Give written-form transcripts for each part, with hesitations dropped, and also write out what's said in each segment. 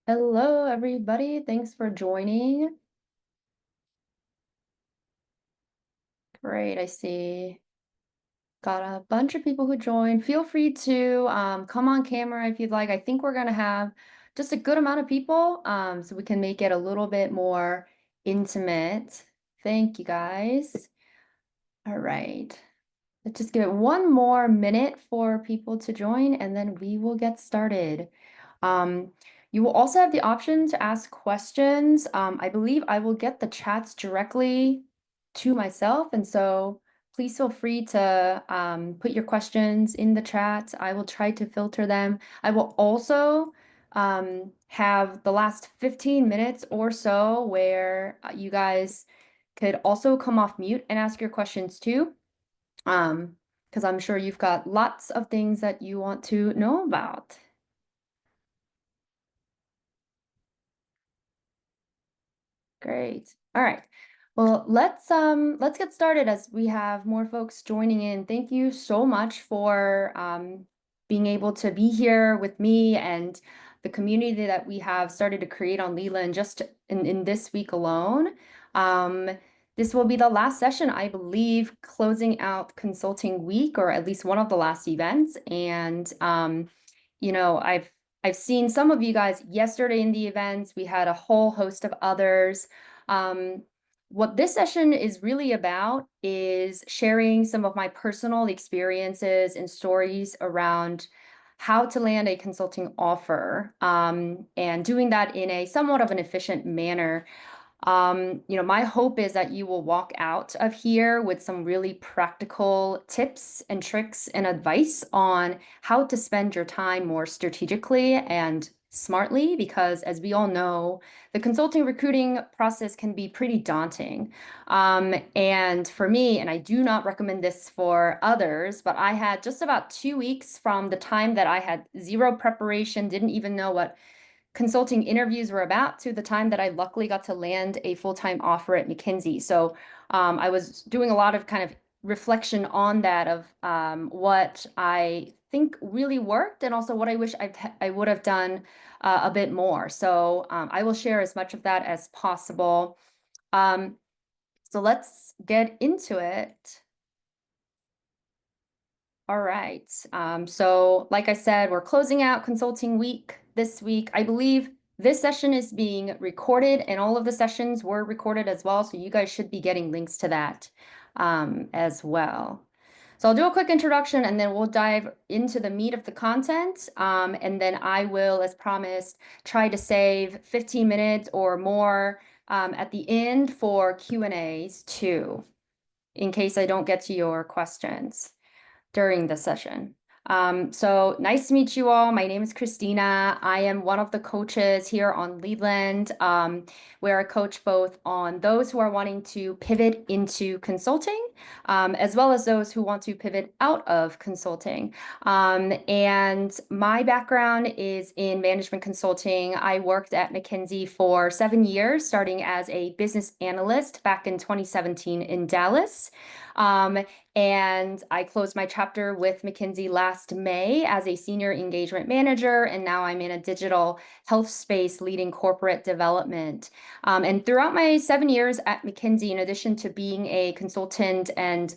Hello, everybody. Thanks for joining. Great, I see. Got a bunch of people who joined. Feel free to come on camera if you'd like. I think we're gonna have just a good amount of people, so we can make it a little bit more intimate. Thank you, guys. All right. Let's just give it one more minute for people to join, and then we will get started. Um, you will also have the option to ask questions. I believe I will get the chats directly to myself, and so please feel free to put your questions in the chat. I will try to filter them. I will also have the last 15 minutes or so where you guys could also come off mute and ask your questions too, because I'm sure you've got lots of things that you want to know about. Great. All right. Well, let's get started as we have more folks joining in. Thank you so much for being able to be here with me and the community that we have started to create on Leland just in this week alone. Um, this will be the last session, I believe, closing out consulting week, or at least one of the last events. And you know, I've seen some of you guys yesterday in the events. We had a whole host of others. Um, what this session is really about is sharing some of my personal experiences and stories around how to land a consulting offer, and doing that in a somewhat of an efficient manner. My hope is that you will walk out of here with some really practical tips and tricks and advice on how to spend your time more strategically and smartly, because as we all know, the consulting recruiting process can be pretty daunting. And for me, and I do not recommend this for others, but I had just about 2 weeks from the time that I had zero preparation, didn't even know what consulting interviews were about, to the time that I luckily got to land a full-time offer at McKinsey. So I was doing a lot of kind of reflection on that, of what I think really worked and also what I wish I would have done a bit more. So I will share as much of that as possible. Um, so let's get into it. All right. So like I said, we're closing out consulting week this week. I believe this session is being recorded, and all of the sessions were recorded as well. So you guys should be getting links to that as well. So I'll do a quick introduction and then we'll dive into the meat of the content. And then I will, as promised, try to save 15 minutes or more at the end for Q&As too, in case I don't get to your questions during the session. So nice to meet you all. My name is Christina. I am one of the coaches here on Leland, where I coach both on those who are wanting to pivot into consulting, as well as those who want to pivot out of consulting. And my background is in management consulting. I worked at McKinsey for 7 years, starting as a business analyst back in 2017 in Dallas. And I closed my chapter with McKinsey last May as a senior engagement manager, and now I'm in a digital health space leading corporate development. And throughout my 7 years at McKinsey, in addition to being a consultant and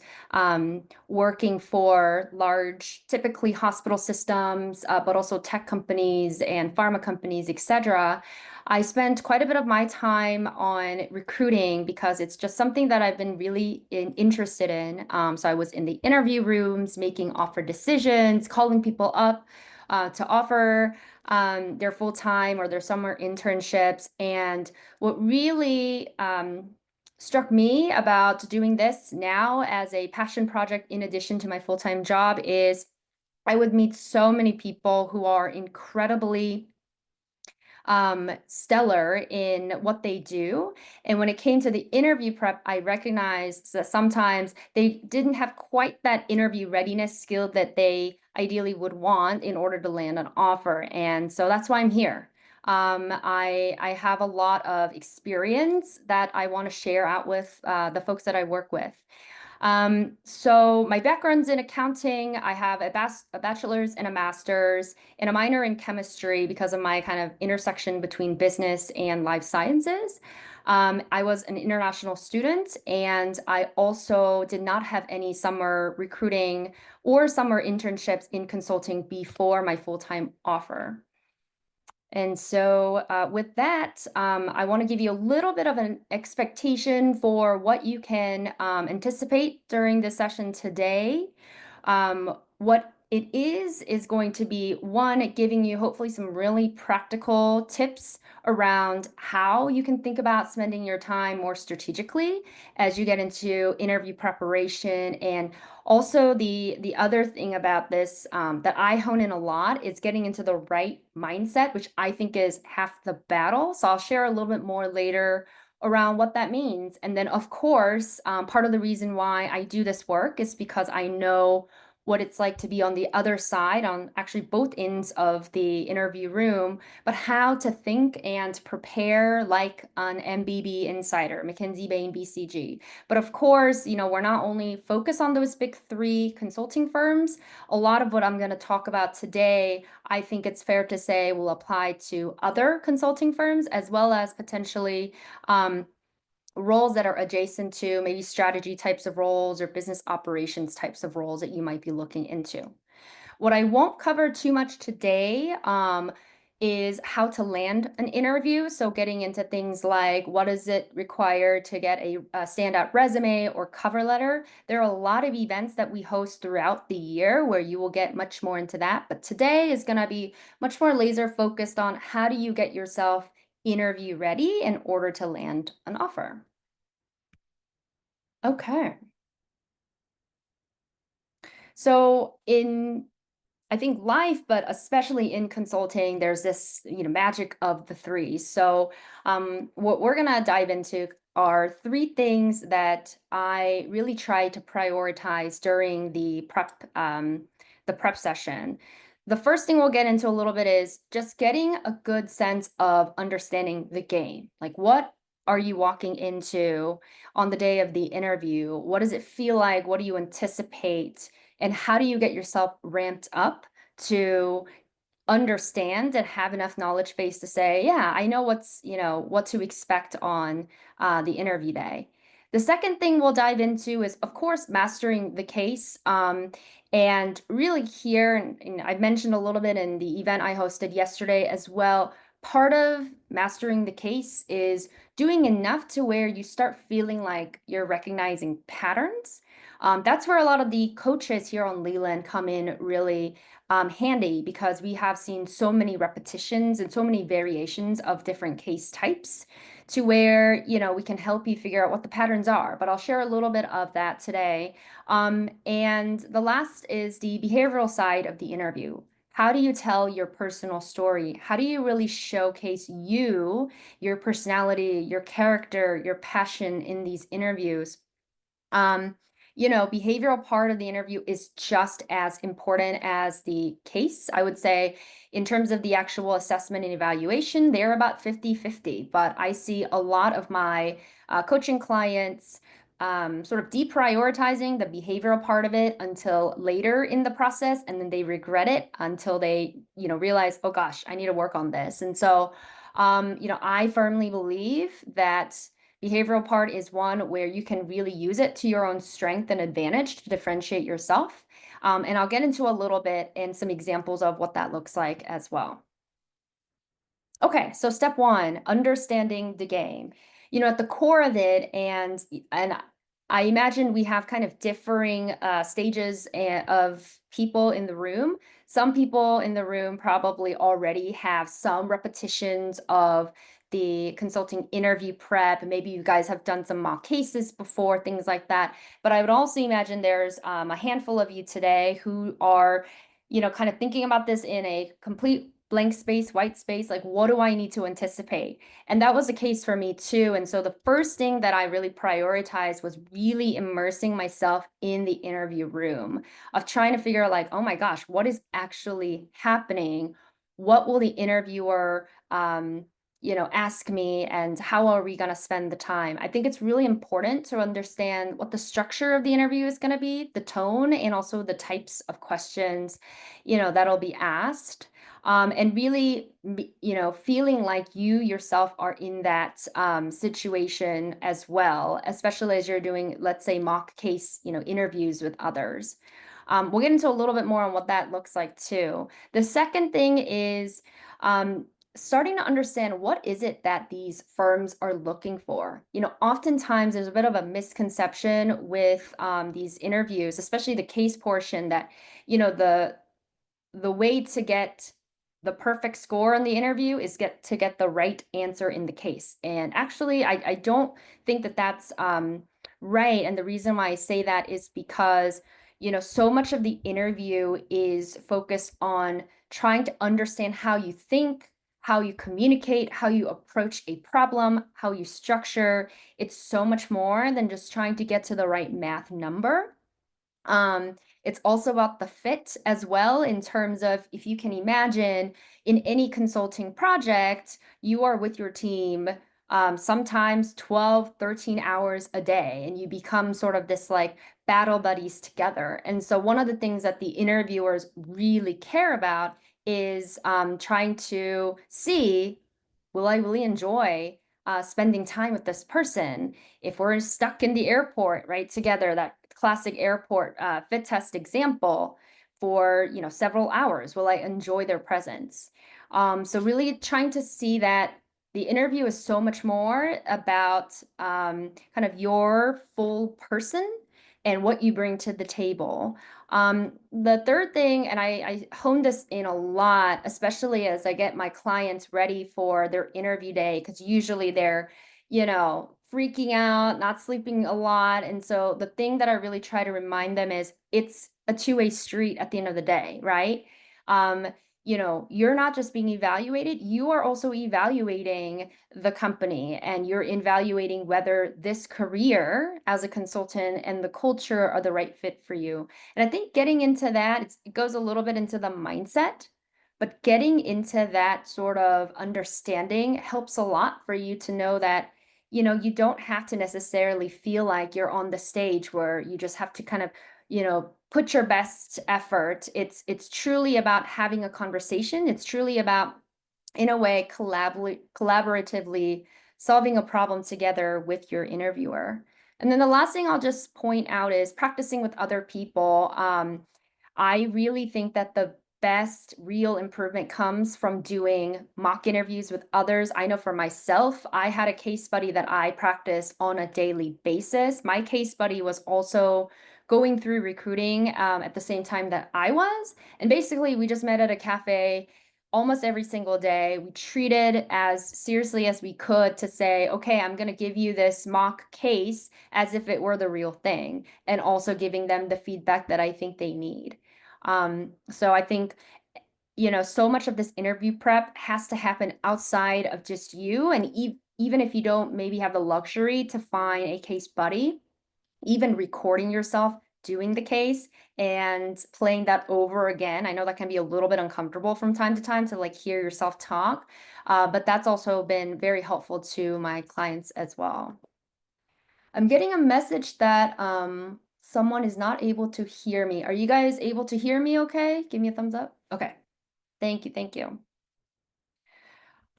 working for large, typically hospital systems, but also tech companies and pharma companies, etc., I spent quite a bit of my time on recruiting because it's just something that I've been really interested in. So I was in the interview rooms, making offer decisions, calling people up to offer their full-time or their summer internships. And what really struck me about doing this now as a passion project in addition to my full-time job is I would meet so many people who are incredibly stellar in what they do. And when it came to the interview prep, I recognized that sometimes they didn't have quite that interview readiness skill that they ideally would want in order to land an offer. And so that's why I'm here. I have a lot of experience that I want to share out with the folks that I work with. So my background's in accounting. I have a bachelor's and a master's and a minor in chemistry because of my kind of intersection between business and life sciences. I was an international student, and I also did not have any summer recruiting or summer internships in consulting before my full-time offer. And so, with that, I want to give you a little bit of an expectation for what you can anticipate during this session today. What it is going to be one, giving you hopefully some really practical tips around how you can think about spending your time more strategically as you get into interview preparation. And also, the other thing about this that I hone in a lot is getting into the right mindset, which I think is half the battle. So I'll share a little bit more later around what that means. And then, of course, part of the reason why I do this work is because I know what it's like to be on the other side, on actually both ends of the interview room, but how to think and prepare like an MBB insider, McKinsey, Bain, BCG. But of course, we're not only focused on those big three consulting firms. A lot of what I'm going to talk about today, I think it's fair to say, will apply to other consulting firms as well as potentially roles that are adjacent to maybe strategy types of roles or business operations types of roles that you might be looking into. What I won't cover too much today is how to land an interview. So getting into things like what does it require to get a standout resume or cover letter. There are a lot of events that we host throughout the year where you will get much more into that. But today is going to be much more laser focused on how do you get yourself interview ready in order to land an offer. Okay. So in I think life, but especially in consulting, there's this, magic of the three. So, what we're gonna dive into are three things that I really try to prioritize during the prep session. The first thing we'll get into a little bit is just getting a good sense of understanding the game. Like, what are you walking into on the day of the interview? What does it feel like? What do you anticipate? And how do you get yourself ramped up to understand and have enough knowledge base to say, yeah, I know what to expect on the interview day. The second thing we'll dive into is, of course, mastering the case. And really here, and I mentioned a little bit in the event I hosted yesterday as well, part of mastering the case is doing enough to where you start feeling like you're recognizing patterns. That's where a lot of the coaches here on Leland come in really handy because we have seen so many repetitions and so many variations of different case types to where, we can help you figure out what the patterns are. But I'll share a little bit of that today. And the last is the behavioral side of the interview. How do you tell your personal story? How do you really showcase your personality, your character, your passion in these interviews? Um, behavioral part of the interview is just as important as the case. I would say in terms of the actual assessment and evaluation, they're about 50-50. But I see a lot of my coaching clients sort of deprioritizing the behavioral part of it until later in the process, and then they regret it until they, realize, oh gosh, I need to work on this. And so, I firmly believe that behavioral part is one where you can really use it to your own strength and advantage to differentiate yourself. And I'll get into a little bit and some examples of what that looks like as well. Okay, so step one, understanding the game. At the core of it, and I imagine we have kind of differing stages of people in the room. Some people in the room probably already have some repetitions of the consulting interview prep. Maybe you guys have done some mock cases before, things like that. But I would also imagine there's a handful of you today who are, kind of thinking about this in a complete blank space, white space, like what do I need to anticipate? And that was the case for me too. And so the first thing that I really prioritized was really immersing myself in the interview room of trying to figure out like, oh my gosh, what is actually happening? What will the interviewer ask me, and how are we going to spend the time? I think it's really important to understand what the structure of the interview is going to be, the tone, and also the types of questions, that'll be asked. And really, feeling like you yourself are in that situation as well, especially as you're doing, let's say, mock case, interviews with others. We'll get into a little bit more on what that looks like too. The second thing is um, starting to understand what is it that these firms are looking for. Oftentimes there's a bit of a misconception with these interviews, especially the case portion, that the way to get the perfect score in the interview is get the right answer in the case. And actually, I don't think that that's right. And the reason why I say that is because, so much of the interview is focused on trying to understand how you think, how you communicate, how you approach a problem, how you structure. It's so much more than just trying to get to the right math number. Um, it's also about the fit as well, in terms of, if you can imagine, in any consulting project, you are with your team sometimes 12, 13 hours a day, and you become sort of this like battle buddies together. And so one of the things that the interviewers really care about is trying to see, will I really enjoy spending time with this person? If we're stuck in the airport, right, together, that classic airport fit test example, for several hours, will I enjoy their presence? So really trying to see that the interview is so much more about kind of your full person and what you bring to the table. The third thing, and I hone this in a lot, especially as I get my clients ready for their interview day, because usually they're, freaking out, not sleeping a lot. And so the thing that I really try to remind them is it's a two-way street at the end of the day, right? Um, you're not just being evaluated, you are also evaluating the company, and you're evaluating whether this career as a consultant and the culture are the right fit for you. And I think getting into that, it goes a little bit into the mindset, but getting into that sort of understanding helps a lot for you to know that, you don't have to necessarily feel like you're on the stage where you just have to kind of, put your best effort. It's truly about having a conversation. It's truly about, in a way, collaboratively solving a problem together with your interviewer. And then the last thing I'll just point out is practicing with other people. I really think that the best real improvement comes from doing mock interviews with others. I know for myself, I had a case study that I practiced on a daily basis. My case study was also going through recruiting at the same time that I was. And basically, we just met at a cafe almost every single day. We treated as seriously as we could to say, okay, I'm going to give you this mock case as if it were the real thing, and also giving them the feedback that I think they need. So I think, so much of this interview prep has to happen outside of just you. And even if you don't maybe have the luxury to find a case buddy, even recording yourself doing the case and playing that over again. I know that can be a little bit uncomfortable from time to time to like hear yourself talk, but that's also been very helpful to my clients as well. I'm getting a message that someone is not able to hear me. Are you guys able to hear me okay? Give me a thumbs up. Okay. Thank you. Thank you.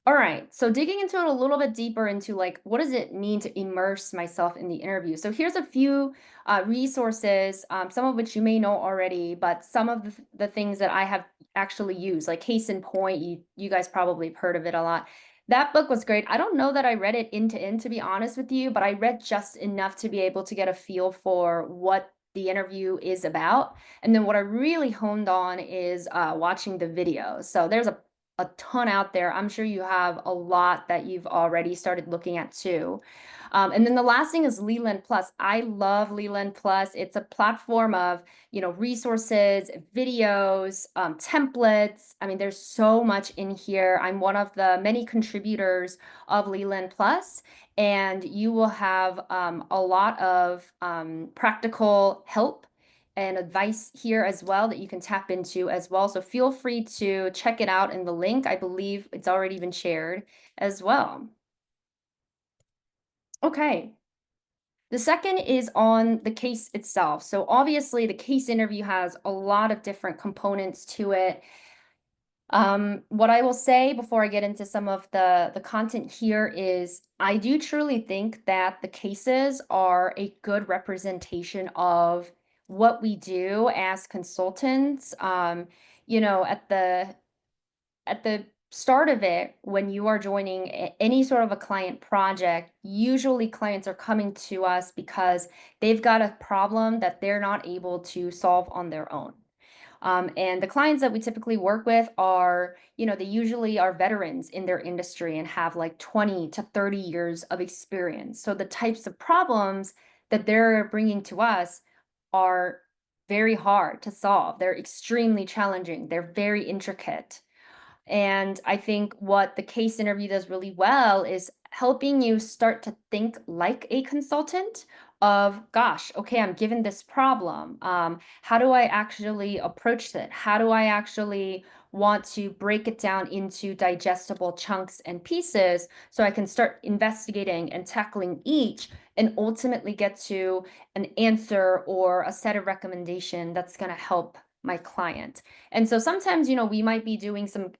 All right, so digging into it a little bit deeper into like, what does it mean to immerse myself in the interview? So here's a few resources, some of which you may know already, but some of the things that I have actually used, like case in point, you guys probably have heard of it a lot. That book was great. I don't know that I read it end to end, to be honest with you, but I read just enough to be able to get a feel for what the interview is about. And then what I really honed on is watching the video. So there's a ton out there. I'm sure you have a lot that you've already started looking at too. And then the last thing is Leland Plus. I love Leland Plus. It's a platform of, resources, videos, templates. I mean, there's so much in here. I'm one of the many contributors of Leland Plus, and you will have a lot of practical help and advice here as well that you can tap into as well. So feel free to check it out in the link. I believe it's already been shared as well. Okay. The second is on the case itself. So obviously the case interview has a lot of different components to it. What I will say before I get into some of the content here is I do truly think that the cases are a good representation of what we do as consultants. At the start of it, when you are joining any sort of a client project, usually clients are coming to us because they've got a problem that they're not able to solve on their own. And the clients that we typically work with are, they usually are veterans in their industry and have like 20 to 30 years of experience. So the types of problems that they're bringing to us are very hard to solve. They're extremely challenging. They're very intricate. And I think what the case interview does really well is helping you start to think like a consultant of, gosh, okay, I'm given this problem. How do I actually approach it? How do I actually want to break it down into digestible chunks and pieces so I can start investigating and tackling each and ultimately get to an answer or a set of recommendation that's going to help my client. And so sometimes, we might be doing some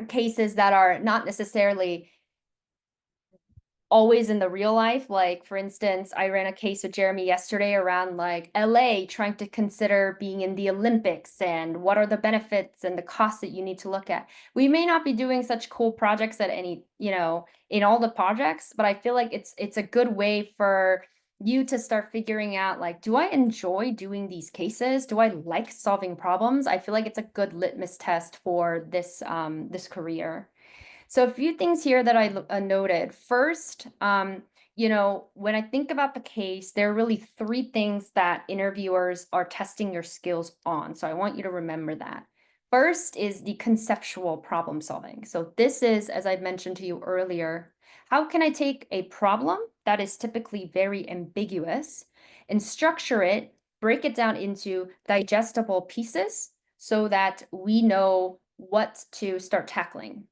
cases that are not necessarily always in the real life. Like, for instance, I ran a case with Jeremy yesterday around like LA trying to consider being in the Olympics and what are the benefits and the costs that you need to look at. We may not be doing such cool projects at any, in all the projects, but I feel like it's a good way for you to start figuring out like, do I enjoy doing these cases? Do I like solving problems? I feel like it's a good litmus test for this career. So a few things here that I noted. First, when I think about the case, there are really three things that interviewers are testing your skills on. So I want you to remember that. First is the conceptual problem solving. So this is, as I mentioned to you earlier, how can I take a problem that is typically very ambiguous and structure it, break it down into digestible pieces so that we know what to start tackling.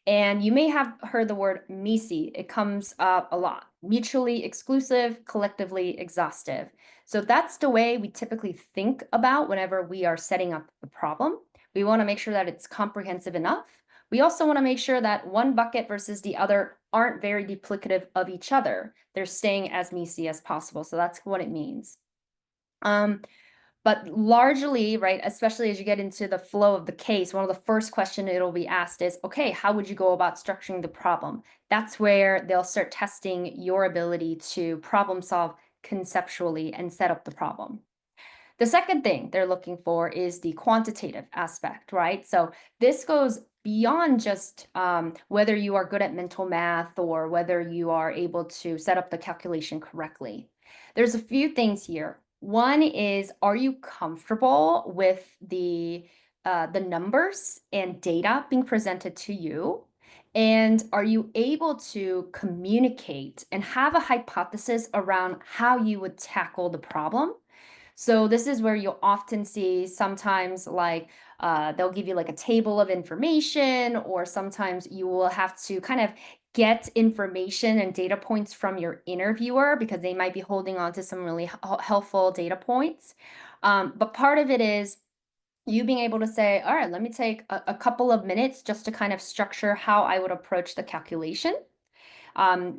And you may have heard the word MECE. It comes up a lot. Mutually exclusive, collectively exhaustive. So that's the way we typically think about whenever we are setting up the problem. We want to make sure that it's comprehensive enough. We also want to make sure that one bucket versus the other aren't very duplicative of each other. They're staying as MECE as possible. So that's what it means. But largely, right, especially as you get into the flow of the case, one of the first questions it'll be asked is, okay, how would you go about structuring the problem? That's where they'll start testing your ability to problem solve conceptually and set up the problem. The second thing they're looking for is the quantitative aspect, right? So this goes beyond just whether you are good at mental math or whether you are able to set up the calculation correctly. There's a few things here. One is, are you comfortable with the numbers and data being presented to you? And are you able to communicate and have a hypothesis around how you would tackle the problem? So this is where you'll often see sometimes like they'll give you like a table of information, or sometimes you will have to kind of get information and data points from your interviewer because they might be holding on to some really helpful data points. But part of it is you being able to say, all right, let me take a couple of minutes just to kind of structure how I would approach the calculation.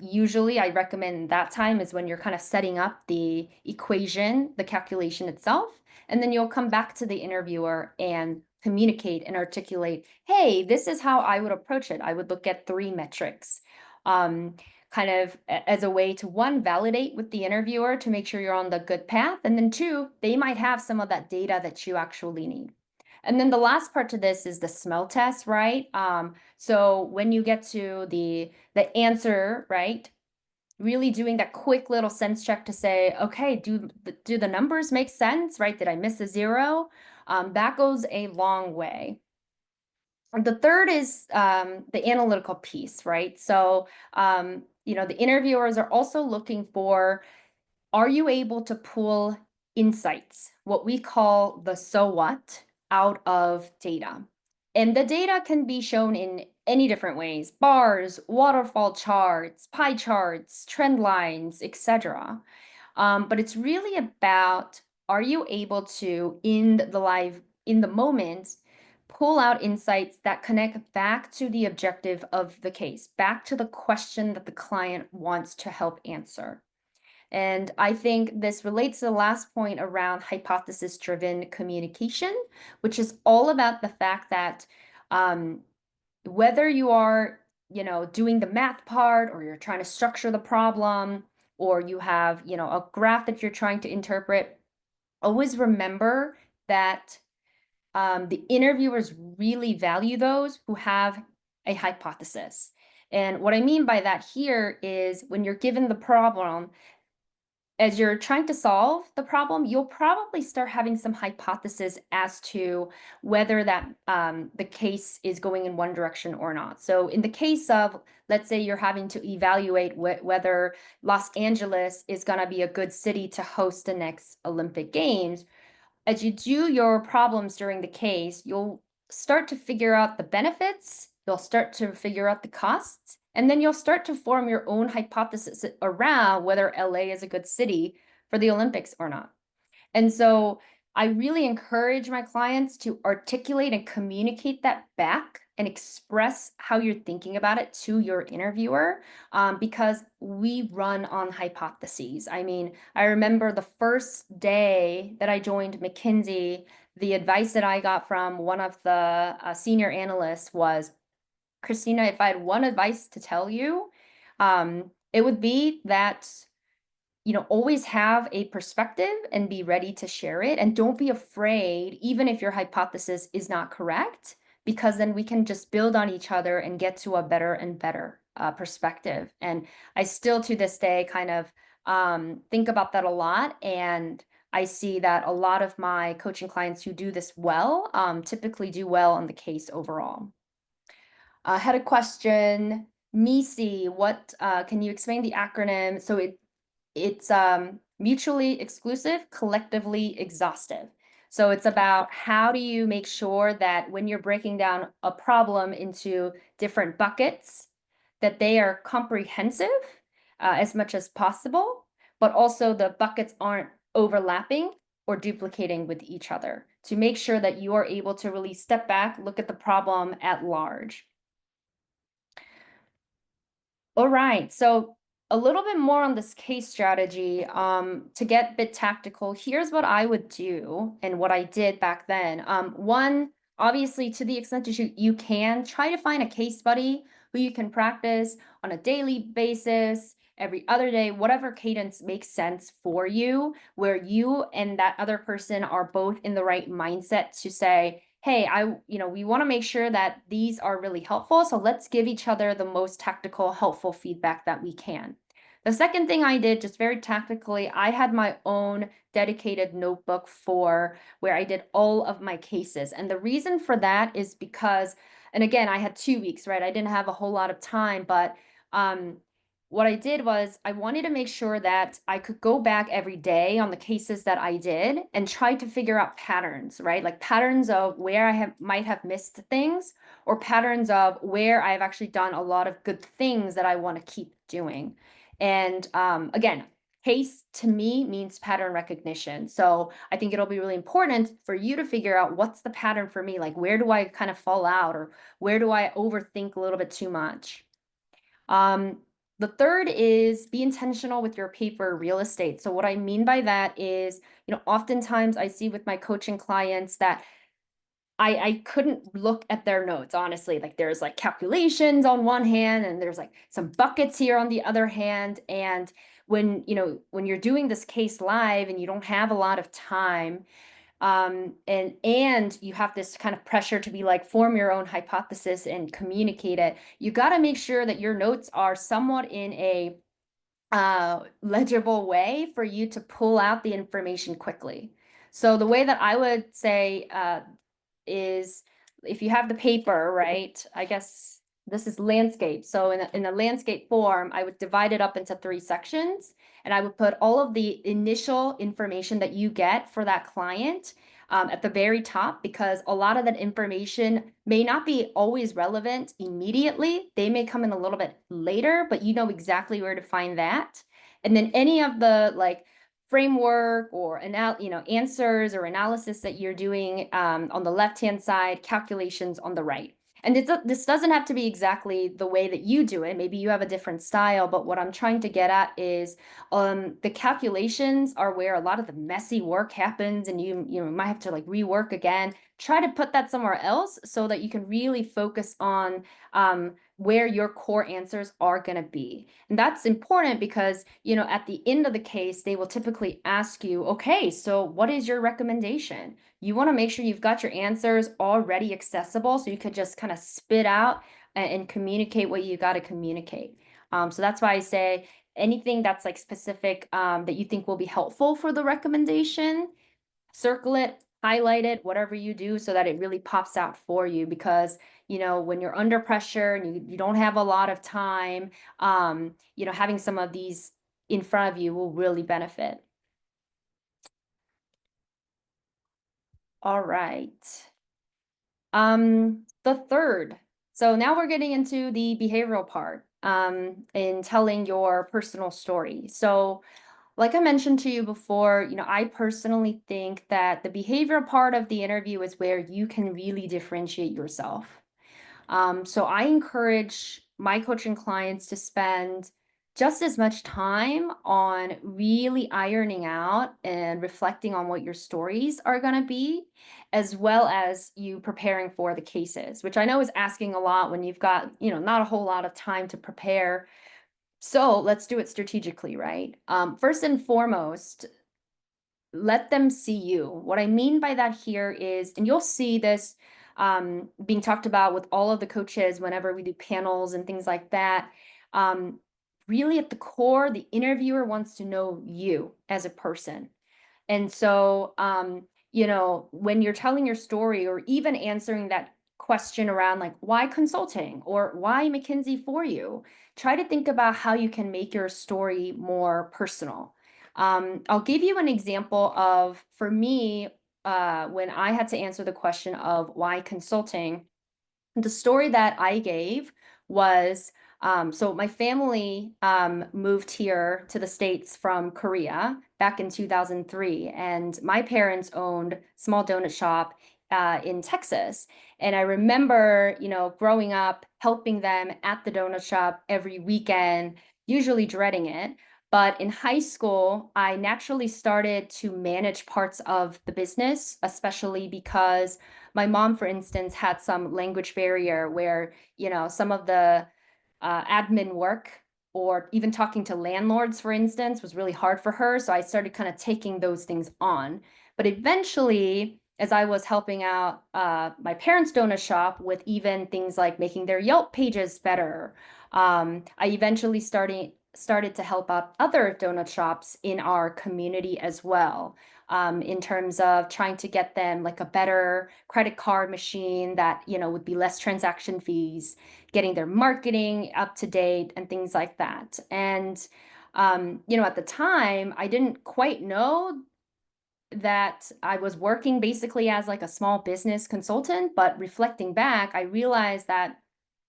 Usually I recommend that time is when you're kind of setting up the equation, the calculation itself, and then you'll come back to the interviewer and communicate and articulate, hey, this is how I would approach it. I would look at three metrics, kind of as a way to, one, validate with the interviewer to make sure you're on the good path, and then two, they might have some of that data that you actually need. And then the last part to this is the smell test, right? So when you get to the answer, right? Really doing that quick little sense check to say, okay, do the numbers make sense, right? Did I miss a zero? That goes a long way. The third is the analytical piece, right? So, the interviewers are also looking for, are you able to pull insights, what we call the so what, out of data. And the data can be shown in any different ways: bars, waterfall charts, pie charts, trend lines, etc. But it's really about, are you able to, in the moment, pull out insights that connect back to the objective of the case, back to the question that the client wants to help answer. And I think this relates to the last point around hypothesis-driven communication, which is all about the fact that um, whether you are, doing the math part, or you're trying to structure the problem, or you have, a graph that you're trying to interpret, always remember that the interviewers really value those who have a hypothesis. And what I mean by that here is, when you're given the problem, as you're trying to solve the problem, you'll probably start having some hypothesis as to whether that the case is going in one direction or not. So in the case of, let's say you're having to evaluate whether Los Angeles is going to be a good city to host the next Olympic Games, as you do your problems during the case, you'll start to figure out the benefits, you'll start to figure out the costs, and then you'll start to form your own hypothesis around whether LA is a good city for the Olympics or not. And so I really encourage my clients to articulate and communicate that back and express how you're thinking about it to your interviewer, because we run on hypotheses. I mean, I remember the first day that I joined McKinsey, the advice that I got from one of the senior analysts was, Christina, if I had one advice to tell you, it would be that, always have a perspective and be ready to share it. And don't be afraid, even if your hypothesis is not correct, because then we can just build on each other and get to a better and better perspective. And I still, to this day, kind of think about that a lot. And I see that a lot of my coaching clients who do this well typically do well on the case overall. I had a question. MISI, what can you explain the acronym? So it's mutually exclusive, collectively exhaustive. So it's about, how do you make sure that when you're breaking down a problem into different buckets, that they are comprehensive as much as possible, but also the buckets aren't overlapping or duplicating with each other, to make sure that you are able to really step back, look at the problem at large. All right, so a little bit more on this case strategy. To get a bit tactical, here's what I would do and what I did back then. One, obviously, to the extent that you can, try to find a case buddy who you can practice on a daily basis, every other day, whatever cadence makes sense for you, where you and that other person are both in the right mindset to say, hey, we want to make sure that these are really helpful. So let's give each other the most tactical, helpful feedback that we can. The second thing I did, just very tactically, I had my own dedicated notebook for where I did all of my cases. And the reason for that is because, and again, I had 2 weeks, right? I didn't have a whole lot of time, but what I did was, I wanted to make sure that I could go back every day on the cases that I did and try to figure out patterns, right? Like patterns of where I might have missed things, or patterns of where I've actually done a lot of good things that I want to keep doing. And again, case to me means pattern recognition. So I think it'll be really important for you to figure out, what's the pattern for me? Like, where do I kind of fall out, or where do I overthink a little bit too much? The third is, be intentional with your paper real estate. So what I mean by that is, oftentimes I see with my coaching clients that I couldn't look at their notes, honestly. Like, there's like calculations on one hand, and there's like some buckets here on the other hand. And when you're doing this case live and you don't have a lot of time, and you have this kind of pressure to be like, form your own hypothesis and communicate it, you got to make sure that your notes are somewhat in a legible way for you to pull out the information quickly. So the way that I would say is, if you have the paper, right, I guess this is landscape. So in a landscape form, I would divide it up into 3 sections. and I would put all of the initial information that you get for that client at the very top, because a lot of that information may not be always relevant immediately. They may come in a little bit later, but you know exactly where to find that. And then any of the like framework or answers or analysis that you're doing on the left-hand side, calculations on the right. And this doesn't have to be exactly the way that you do it. Maybe you have a different style, but what I'm trying to get at is the calculations are where a lot of the messy work happens, and you might have to like rework again. Try to put that somewhere else so that you can really focus on where your core answers are going to be. And that's important because, at the end of the case, they will typically ask you, okay, so what is your recommendation? You want to make sure you've got your answers already accessible so you could just kind of spit out and communicate what you got to communicate. So that's why I say anything that's like specific that you think will be helpful for the recommendation, circle it, highlight it, whatever you do, so that it really pops out for you. Because, when you're under pressure and you don't have a lot of time, having some of these in front of you will really benefit. All right. The third. So now we're getting into the behavioral part in telling your personal story. So like I mentioned to you before, I personally think that the behavioral part of the interview is where you can really differentiate yourself. So I encourage my coaching clients to spend just as much time on really ironing out and reflecting on what your stories are going to be, as well as you preparing for the cases, which I know is asking a lot when you've got, not a whole lot of time to prepare. So let's do it strategically, right? First and foremost, let them see you. What I mean by that here is, and you'll see this being talked about with all of the coaches whenever we do panels and things like that. Really at the core, the interviewer wants to know you as a person. And so, when you're telling your story or even answering that question around like, why consulting or why McKinsey for you, try to think about how you can make your story more personal. I'll give you an example of, for me, when I had to answer the question of why consulting, the story that I gave was so my family moved here to the States from Korea back in 2003, and my parents owned small donut shop in Texas. And I remember, growing up, helping them at the donut shop every weekend, usually dreading it. But in high school, I naturally started to manage parts of the business, especially because my mom, for instance, had some language barrier where, some of the admin work or even talking to landlords, for instance, was really hard for her. So I started kind of taking those things on. But eventually, as I was helping out my parents' donut shop with even things like making their Yelp pages better, I eventually started to help out other donut shops in our community as well, in terms of trying to get them like a better credit card machine that, would be less transaction fees, getting their marketing up to date and things like that. And, at the time, I didn't quite know that I was working basically as like a small business consultant, but reflecting back, I realized that,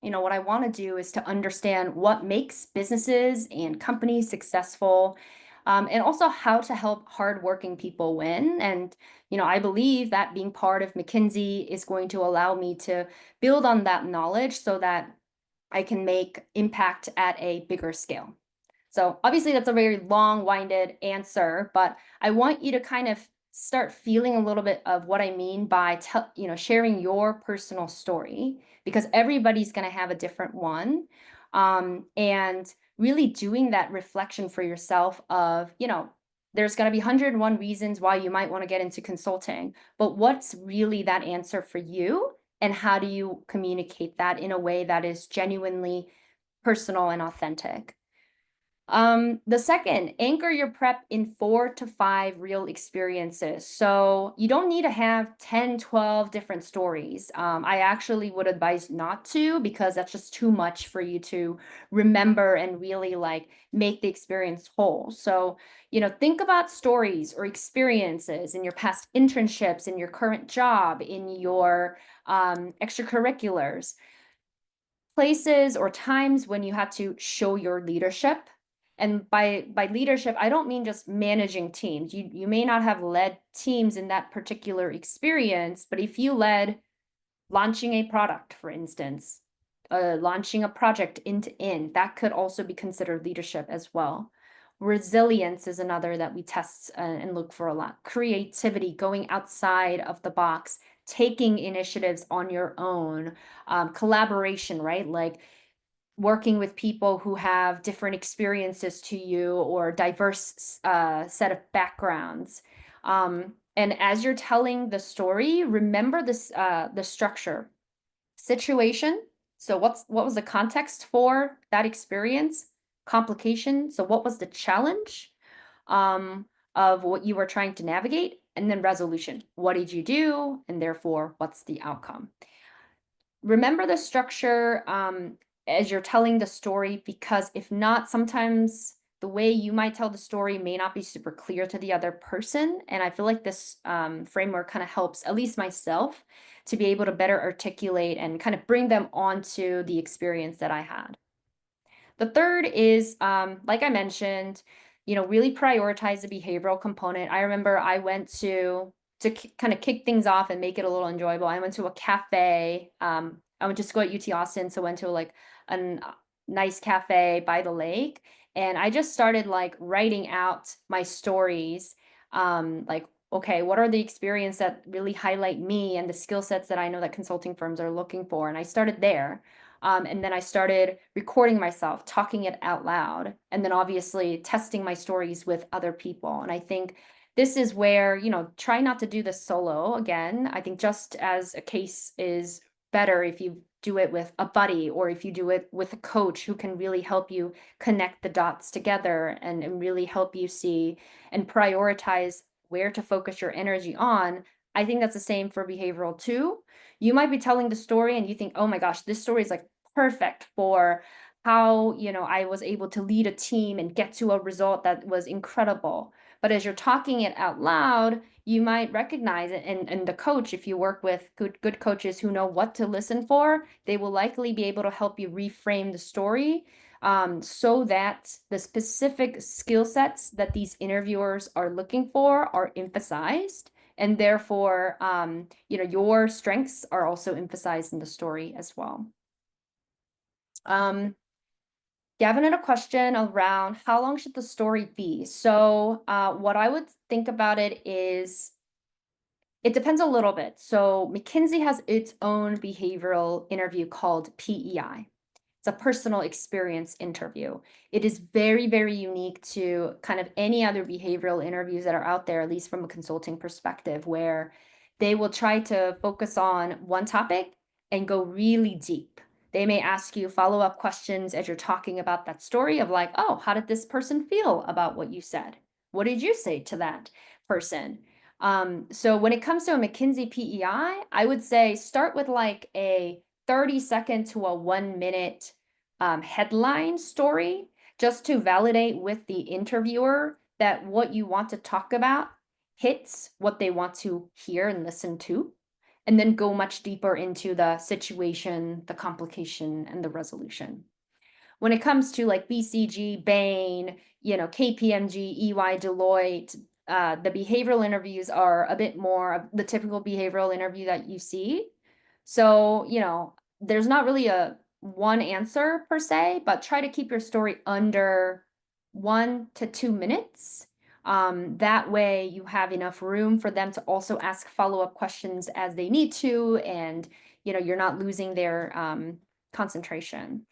what I want to do is to understand what makes businesses and companies successful, and also how to help hardworking people win. And, I believe that being part of McKinsey is going to allow me to build on that knowledge so that I can make impact at a bigger scale. So obviously that's a very long-winded answer, but I want you to kind of start feeling a little bit of what I mean by sharing your personal story, because everybody's going to have a different one. And really doing that reflection for yourself of, there's going to be 101 reasons why you might want to get into consulting, but what's really that answer for you? And how do you communicate that in a way that is genuinely personal and authentic? The second, anchor your prep in 4 to 5 real experiences. So you don't need to have 10, 12 different stories. I actually would advise not to, because that's just too much for you to remember and really like make the experience whole. So, think about stories or experiences in your past internships, in your current job, in your extracurriculars, places or times when you had to show your leadership. And by leadership, I don't mean just managing teams. You may not have led teams in that particular experience, but if you led launching a product, for instance, launching a project end to end, that could also be considered leadership as well. Resilience is another that we test and look for a lot. Creativity, going outside of the box, taking initiatives on your own, collaboration, right? Like working with people who have different experiences to you or diverse set of backgrounds. And as you're telling the story, remember this the structure. Situation. So what was the context for that experience? Complication. So what was the challenge um, of what you were trying to navigate? And then resolution. What did you do? And therefore, what's the outcome? Remember the structure as you're telling the story, because if not, sometimes the way you might tell the story may not be super clear to the other person. And I feel like this framework kind of helps, at least myself, to be able to better articulate and kind of bring them onto the experience that I had. The third is, like I mentioned, really prioritize the behavioral component. I remember I went to kind of kick things off and make it a little enjoyable. I went to a cafe. I went to school at UT Austin, so went to like a nice cafe by the lake, and I just started like writing out my stories. Like, okay, what are the experience that really highlight me and the skill sets that I know that consulting firms are looking for? And I started there. And then I started recording myself, talking it out loud, and then obviously testing my stories with other people. And I think this is where, try not to do this solo again. I think just as a case is better if you do it with a buddy or if you do it with a coach who can really help you connect the dots together and really help you see and prioritize where to focus your energy on. I think that's the same for behavioral too. You might be telling the story and you think, oh my gosh, this story is like perfect for how, I was able to lead a team and get to a result that was incredible. But as you're talking it out loud, you might recognize it. And the coach, if you work with good coaches who know what to listen for, they will likely be able to help you reframe the story so that the specific skill sets that these interviewers are looking for are emphasized. And therefore, your strengths are also emphasized in the story as well. Gavin had a question around how long should the story be? So what I would think about it is it depends a little bit. So McKinsey has its own behavioral interview called PEI. It's a personal experience interview. It is very, very unique to kind of any other behavioral interviews that are out there, at least from a consulting perspective, where they will try to focus on one topic and go really deep. They may ask you follow-up questions as you're talking about that story of like, oh, how did this person feel about what you said? What did you say to that person? So when it comes to a McKinsey PEI, I would say start with like a 30-second to a 1-minute headline story just to validate with the interviewer that what you want to talk about hits what they want to hear and listen to, and then go much deeper into the situation, the complication, and the resolution. When it comes to like BCG, Bain, KPMG, EY, Deloitte, the behavioral interviews are a bit more of the typical behavioral interview that you see. So, there's not really a one answer per se, but try to keep your story under 1 to 2 minutes. That way you have enough room for them to also ask follow-up questions as they need to, and you're not losing their concentration.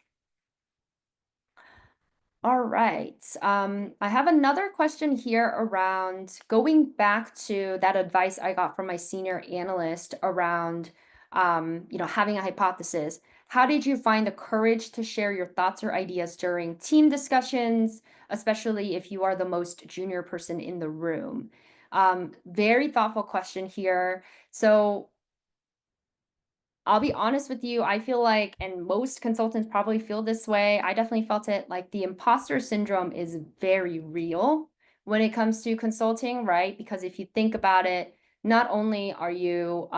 All right. I have another question here around going back to that advice I got from my senior analyst around having a hypothesis. How did you find the courage to share your thoughts or ideas during team discussions, especially if you are the most junior person in the room? Very thoughtful question here. So I'll be honest with you, I feel like, and most consultants probably feel this way, I definitely felt it, like the imposter syndrome is very real when it comes to consulting, right? Because if you think about it, not only are you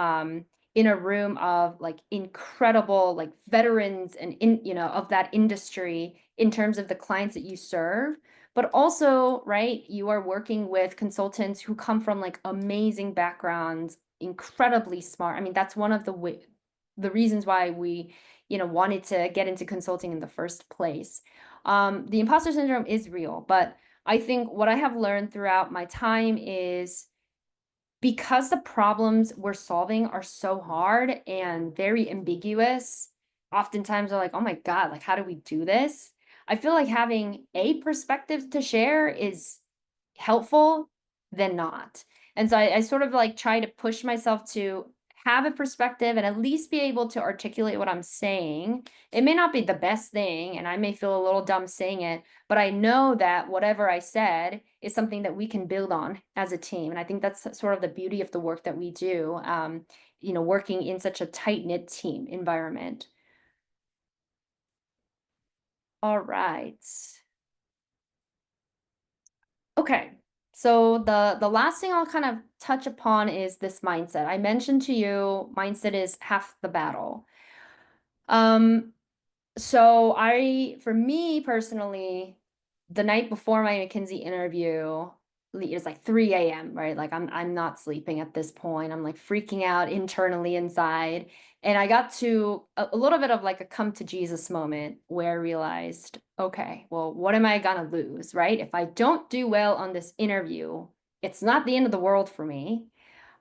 in a room of like incredible like veterans and of that industry in terms of the clients that you serve, but also, right, you are working with consultants who come from like amazing backgrounds, incredibly smart. I mean, that's one of the reasons why we, wanted to get into consulting in the first place. The imposter syndrome is real, but I think what I have learned throughout my time is because the problems we're solving are so hard and very ambiguous, oftentimes they're like, oh my God, like, how do we do this? I feel like having a perspective to share is helpful than not. And so I sort of like try to push myself to have a perspective and at least be able to articulate what I'm saying. It may not be the best thing, and I may feel a little dumb saying it, but I know that whatever I said is something that we can build on as a team. And I think that's sort of the beauty of the work that we do, working in such a tight-knit team environment. All right. Okay. So the last thing I'll kind of touch upon is this mindset. I mentioned to you, mindset is half the battle. Um, So for me personally, the night before my McKinsey interview, it's like 3 a.m., right? Like I'm not sleeping at this point. I'm like freaking out internally inside. And I got to a little bit of like a come to Jesus moment where I realized, okay, well, what am I gonna lose, right? If I don't do well on this interview, it's not the end of the world for me.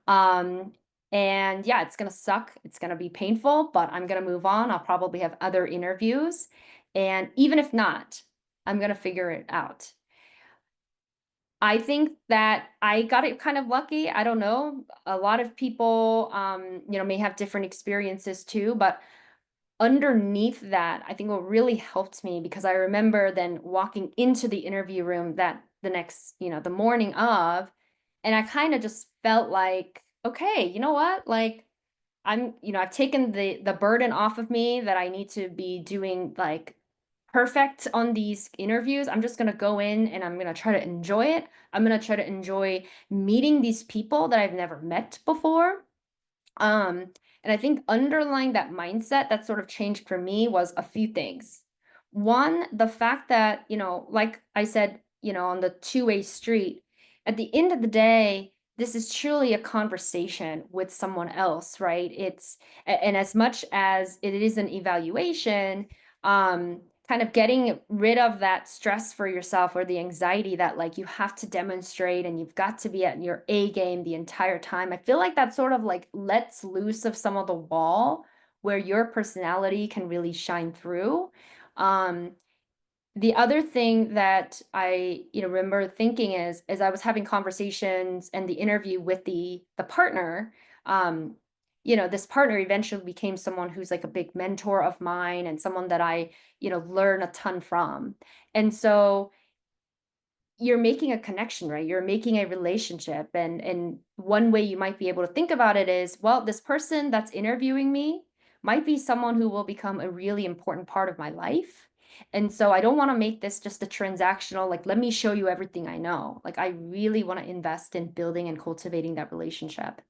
Um, and yeah, it's gonna suck. It's gonna be painful, but I'm gonna move on. I'll probably have other interviews. And even if not, I'm gonna figure it out. I think that I got it kind of lucky. I don't know. A lot of people, may have different experiences too, but underneath that, I think what really helped me because I remember then walking into the interview room that the next, the morning of, and I kind of just felt like, okay, you know what? Like I've taken the burden off of me that I need to be doing like perfect on these interviews. I'm just going to go in and I'm going to try to enjoy it. I'm going to try to enjoy meeting these people that I've never met before. Um, and I think underlying that mindset that sort of changed for me was a few things. One, the fact that, like I said, on the two-way street, at the end of the day, this is truly a conversation with someone else, right? And as much as it is an evaluation, kind of getting rid of that stress for yourself or the anxiety that like you have to demonstrate and you've got to be at your A game the entire time. I feel like that sort of like lets loose of some of the wall where your personality can really shine through. Um, the other thing that I, remember thinking is as I was having conversations and the interview with the partner, um, this partner eventually became someone who's like a big mentor of mine and someone that I, learn a ton from. And so you're making a connection, right? You're making a relationship. And one way you might be able to think about it is, well, this person that's interviewing me might be someone who will become a really important part of my life. And so I don't want to make this just a transactional, like, let me show you everything I know. Like, I really want to invest in building and cultivating that relationship.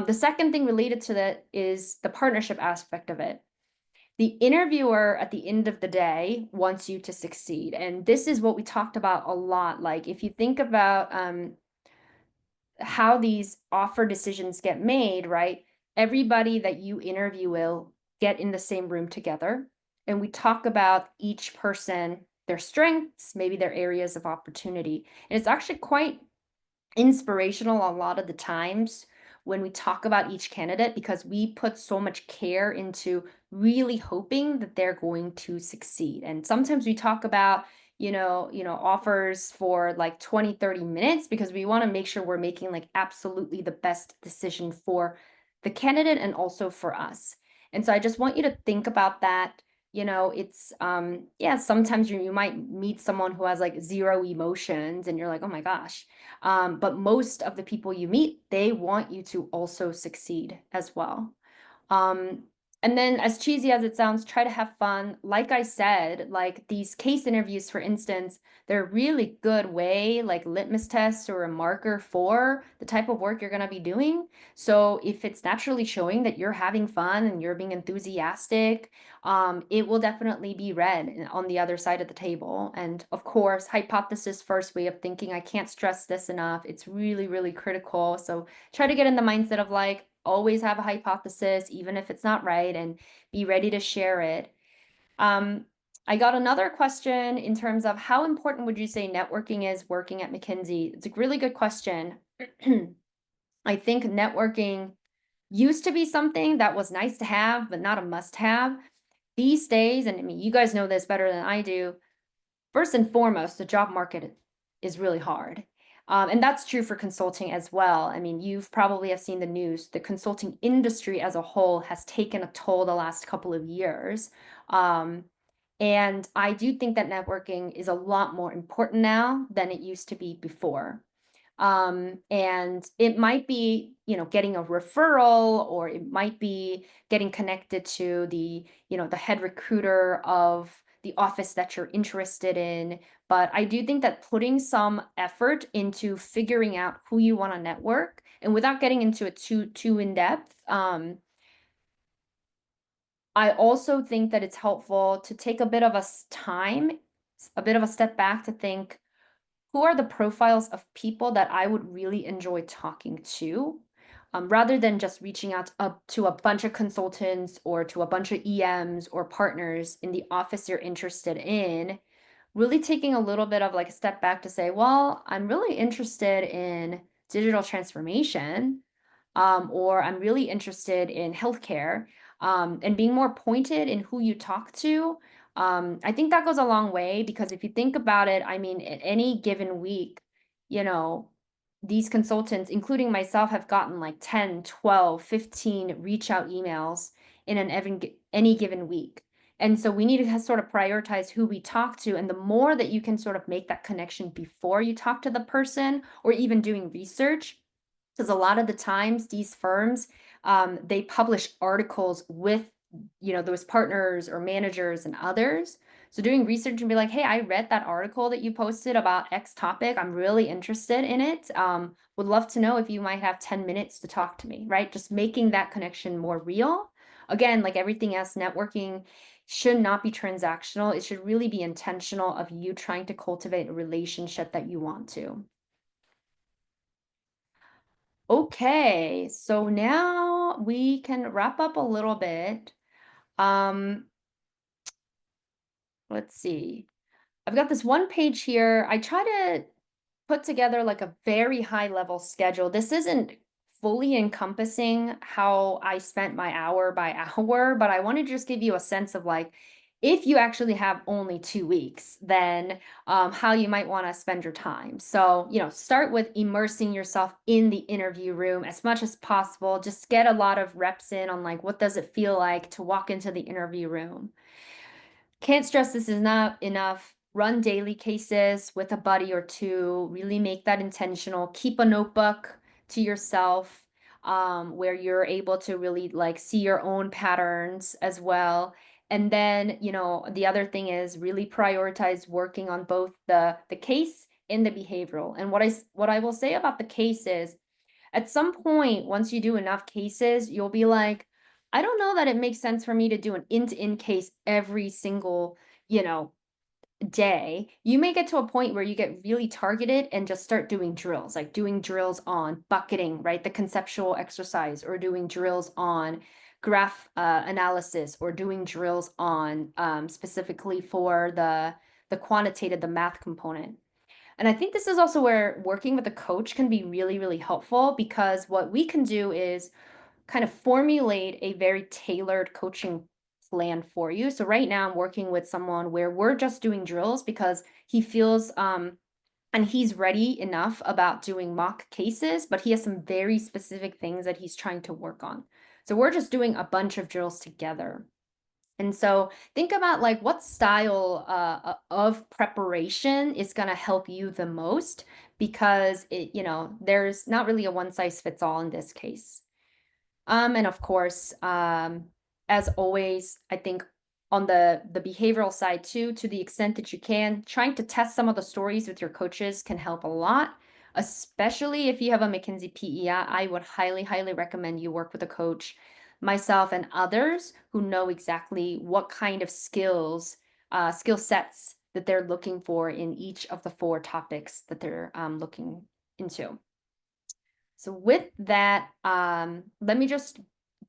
The second thing related to that is the partnership aspect of it. The interviewer at the end of the day wants you to succeed. And this is what we talked about a lot. Like, if you think about how these offer decisions get made, right? Everybody that you interview will get in the same room together. And we talk about each person, their strengths, maybe their areas of opportunity. And it's actually quite inspirational a lot of the times when we talk about each candidate because we put so much care into really hoping that they're going to succeed. And sometimes we talk about, offers for like 20, 30 minutes because we want to make sure we're making like absolutely the best decision for the candidate and also for us. And so I just want you to think about that. It's yeah, sometimes you might meet someone who has like zero emotions and you're like, oh my gosh. But most of the people you meet, they want you to also succeed as well. Um, and then as cheesy as it sounds, try to have fun. Like I said, like these case interviews, for instance, they're a really good way, like litmus tests or a marker for the type of work you're going to be doing. So if it's naturally showing that you're having fun and you're being enthusiastic, it will definitely be read on the other side of the table. And of course, hypothesis first way of thinking. I can't stress this enough. It's really, really critical. So try to get in the mindset of like, always have a hypothesis, even if it's not right, and be ready to share it. Um, I got another question in terms of how important would you say networking is working at McKinsey? It's a really good question. I think networking used to be something that was nice to have, but not a must have. These days, and I mean, you guys know this better than I do, first and foremost, the job market is really hard. And that's true for consulting as well. I mean, you've probably have seen the news. The consulting industry as a whole has taken a toll the last couple of years. Um, and I do think that networking is a lot more important now than it used to be before. And it might be, getting a referral, or it might be getting connected to the head recruiter of the office that you're interested in. But I do think that putting some effort into figuring out who you want to network, and without getting into it too in depth, I also think that it's helpful to take a bit of time, a bit of a step back to think, who are the profiles of people that I would really enjoy talking to, rather than just reaching out up to a bunch of consultants or to a bunch of EMs or partners in the office you're interested in. Really taking a little bit of like a step back to say, well, I'm really interested in digital transformation, or I'm really interested in healthcare, and being more pointed in who you talk to. I think that goes a long way, because if you think about it, I mean, at any given week, you know, these consultants, including myself, have gotten like 10, 12, 15 reach out emails in any given week. And so we need to sort of prioritize who we talk to. And the more that you can sort of make that connection before you talk to the person, or even doing research, because a lot of the times these firms, they publish articles with those partners or managers and others. So doing research and be like, hey, I read that article that you posted about X topic, I'm really interested in it, would love to know if you might have 10 minutes to talk to me, right? Just making that connection more real. Again, like everything else, networking should not be transactional. It should really be intentional of you trying to cultivate a relationship that you want to. Okay, so now we can wrap up a little bit. Um, let's see. I've got this one page here. I try to put together like a very high level schedule. This isn't fully encompassing how I spent my hour by hour, but I want to just give you a sense of like, if you actually have only 2 weeks, then how you might want to spend your time. So, start with immersing yourself in the interview room as much as possible. Just get a lot of reps in on like, what does it feel like to walk into the interview room? Can't stress this is not enough. Run daily cases with a buddy or two. Really make that intentional. Keep a notebook to yourself, where you're able to really like see your own patterns as well. And then, the other thing is really prioritize working on both the case and the behavioral. And what I will say about the case is, at some point, once you do enough cases, you'll be like, I don't know that it makes sense for me to do an end-to-end case every single, you know, day. You may get to a point where you get really targeted and just start doing drills, like doing drills on bucketing, right? The conceptual exercise, or doing drills on graph analysis, or doing drills on specifically for the quantitative, the math component. And I think this is also where working with a coach can be really, really helpful, because what we can do is kind of formulate a very tailored coaching plan for you. So right now I'm working with someone where we're just doing drills because he feels and he's ready enough about doing mock cases, but he has some very specific things that he's trying to work on. So we're just doing a bunch of drills together. And so think about like what style of preparation is going to help you the most, because there's not really a one size fits all in this case. And of course, as always, I think on the behavioral side too, to the extent that you can, trying to test some of the stories with your coaches can help a lot, especially if you have a McKinsey PEI. I would highly, highly recommend you work with a coach, myself and others who know exactly what kind of skill sets that they're looking for in each of the 4 topics that they're looking into. So with that, let me just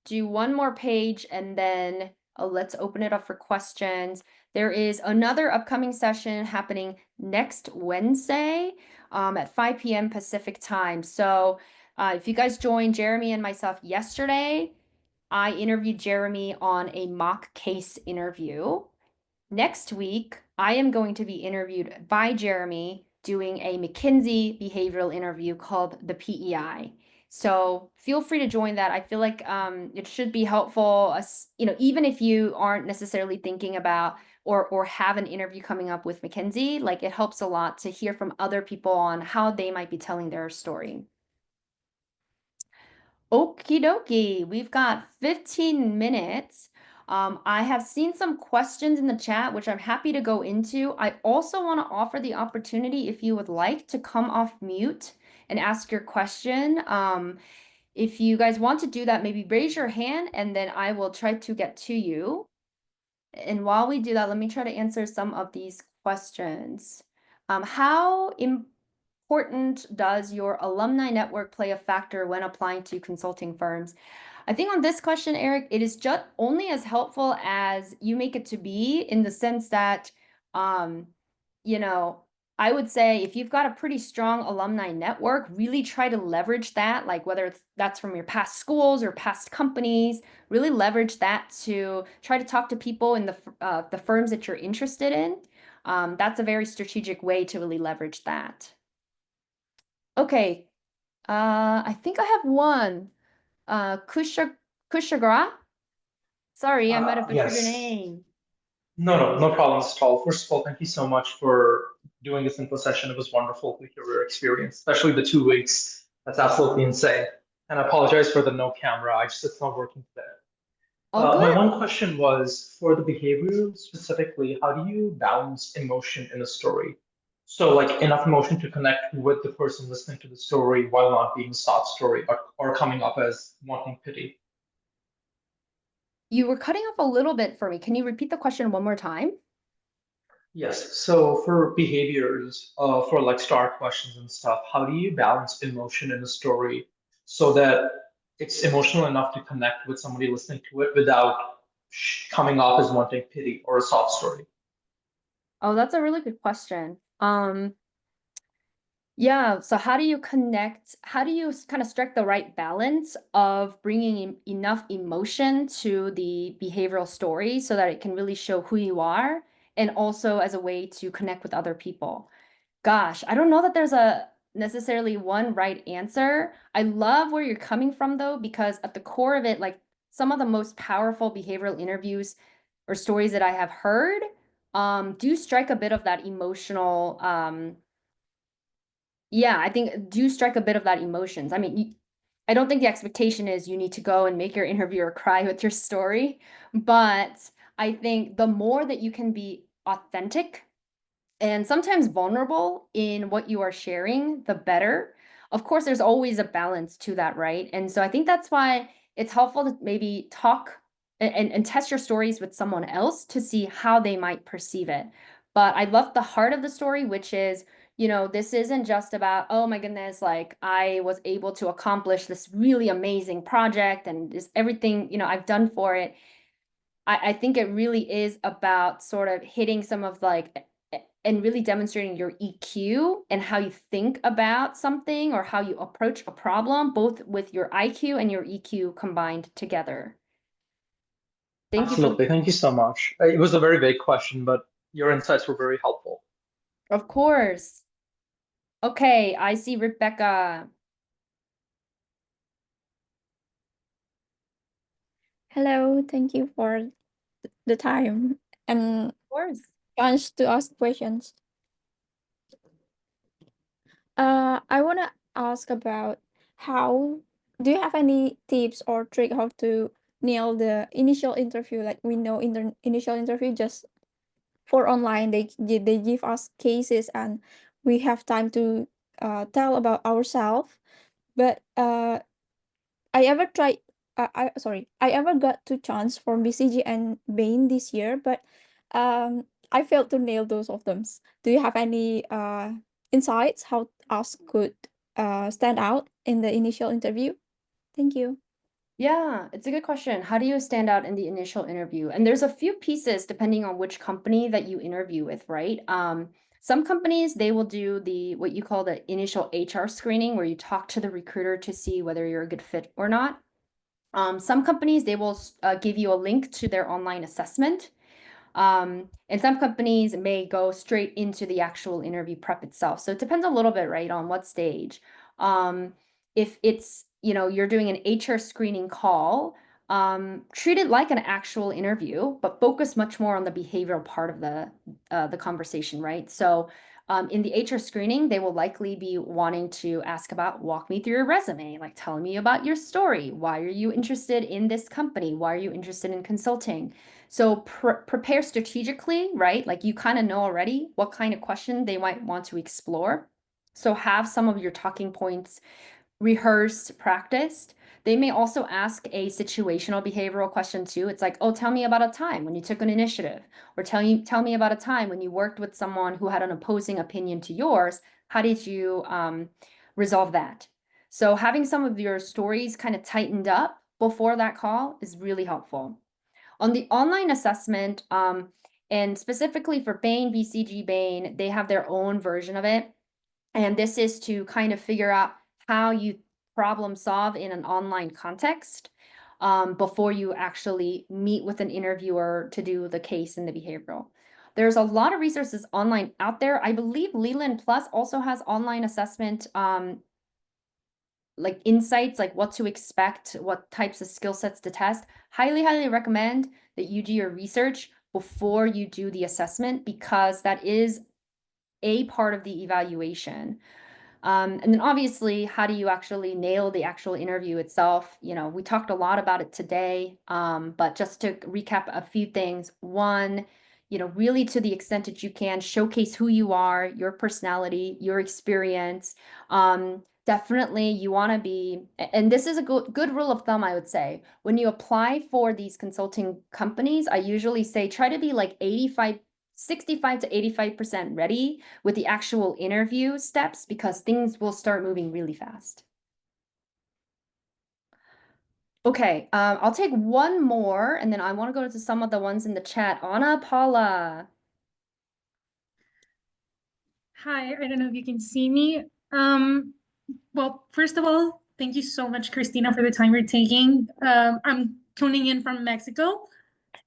do one more page and then let's open it up for questions. There is another upcoming session happening next Wednesday at 5 p.m. Pacific time. So if you guys joined Jeremy and myself yesterday, I interviewed Jeremy on a mock case interview. Next week, I am going to be interviewed by Jeremy doing a McKinsey behavioral interview called the PEI. So feel free to join that. I feel like it should be helpful, even if you aren't necessarily thinking about or have an interview coming up with McKinsey, like it helps a lot to hear from other people on how they might be telling their story. Okie dokie, we've got 15 minutes. I have seen some questions in the chat, which I'm happy to go into. I also want to offer the opportunity, if you would like, to come off mute and ask your question. If you guys want to do that, maybe raise your hand and then I will try to get to you. And while we do that, let me try to answer some of these questions. How important does your alumni network play a factor when applying to consulting firms? I think on this question, Eric, it is just only as helpful as you make it to be, in the sense that, um, you know, I would say if you've got a pretty strong alumni network, really try to leverage that, like whether that's from your past schools or past companies, really leverage that to try to talk to people in the firms that you're interested in. That's a very strategic way to really leverage that. Okay, I think I have one. Kushagra? Sorry, I might have butchered your Yes. name. No problems at all. First of all, thank you so much for doing this info session. It was wonderful to hear your experience, especially the 2 weeks. That's absolutely insane. And I apologize for the no camera. It's not working today. All My good? one question was for the behavior specifically, how do you balance emotion in a story? So, like enough emotion to connect with the person listening to the story while not being a sob story or coming up as wanting pity. You were cutting off a little bit for me. Can you repeat the question one more time? Yes. So for behaviors, for like star questions and stuff, how do you balance emotion in a story so that it's emotional enough to connect with somebody listening to it without coming off as wanting pity or a soft story? Oh, that's a really good question. Yeah, so how do you kind of strike the right balance of bringing in enough emotion to the behavioral story so that it can really show who you are, and also as a way to connect with other people? Gosh, I don't know that there's a necessarily one right answer. I love where you're coming from though, because at the core of it, like some of the most powerful behavioral interviews or stories that I have heard, do strike a bit of that emotional, yeah, I think do strike a bit of that emotions. I mean, I don't think the expectation is you need to go and make your interviewer cry with your story, but I think the more that you can be authentic and sometimes vulnerable in what you are sharing, the better. Of course, there's always a balance to that, right? And so I think that's why it's helpful to maybe talk and test your stories with someone else to see how they might perceive it. But I love the heart of the story, which is, this isn't just about, oh my goodness, like I was able to accomplish this really amazing project and this everything, I've done for it. I think it really is about sort of hitting some of like and really demonstrating your EQ and how you think about something or how you approach a problem, both with your IQ and your EQ combined together. Thank you for, Absolutely. Thank you so much. It was a very vague question, but your insights were very helpful. of course. Okay, I see Rebecca. Hello, thank you for the time and Of course. chance to ask questions. I want to ask about how do you have any tips or trick how to nail the initial interview? Like we know in the initial interview, just for online, they give us cases and we have time to tell about ourselves. But I ever tried. I ever got two chance for BCG and Bain this year, but I failed to nail those of them. Do you have any insights how us could stand out in the initial interview? Thank you. Yeah, it's a good question. How do you stand out in the initial interview? And there's a few pieces depending on which company that you interview with, right? Some companies, they will do the what you call the initial HR screening, where you talk to the recruiter to see whether you're a good fit or not. Some companies, they will give you a link to their online assessment. And some companies may go straight into the actual interview prep itself. So it depends a little bit, right, on what stage. If it's, you're doing an HR screening call, treat it like an actual interview, but focus much more on the behavioral part of the conversation, right? So in the HR screening, they will likely be wanting to ask about walk me through your resume, like tell me about your story. Why are you interested in this company? Why are you interested in consulting? So prepare strategically, right? Like you kind of know already what kind of question they might want to explore. So have some of your talking points rehearsed, practiced. They may also ask a situational behavioral question too. It's like, oh, tell me about a time when you took an initiative, or tell me about a time when you worked with someone who had an opposing opinion to yours. How did you resolve that? So having some of your stories kind of tightened up before that call is really helpful. On the online assessment, and specifically for Bain, BCG Bain, they have their own version of it. And this is to kind of figure out how you problem solve in an online context before you actually meet with an interviewer to do the case and the behavioral. There's a lot of resources online out there. I believe Leland Plus also has online assessment like insights, like what to expect, what types of skill sets to test. Highly recommend that you do your research before you do the assessment, because that is a part of the evaluation. And then obviously, how do you actually nail the actual interview itself? We talked a lot about it today, but just to recap a few things. One, really to the extent that you can, showcase who you are, your personality, your experience. Definitely you want to be, and this is a good rule of thumb, I would say. When you apply for these consulting companies, I usually say try to be like 65 to 85% ready with the actual interview steps, because things will start moving really fast. Okay, I'll take one more and then I want to go to some of the ones in the chat. Anna, Paula. Hi, I don't know if you can see me. Well, first of all, thank you so much, Christina, for the time you're taking. I'm tuning in from Mexico,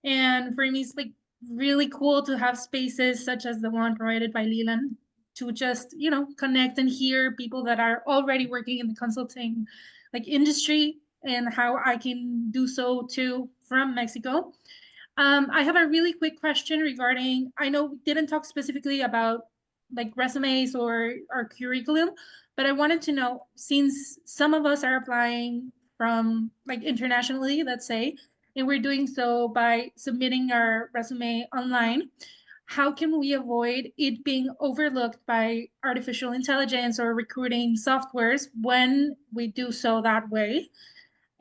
and for me, it's like really cool to have spaces such as the one provided by Leland to just, connect and hear people that are already working in the consulting like industry and how I can do so too from Mexico. I have a really quick question regarding, I know we didn't talk specifically about like resumes or our curriculum, but I wanted to know, since some of us are applying from like internationally, let's say, and we're doing so by submitting our resume online, how can we avoid it being overlooked by artificial intelligence or recruiting softwares when we do so that way?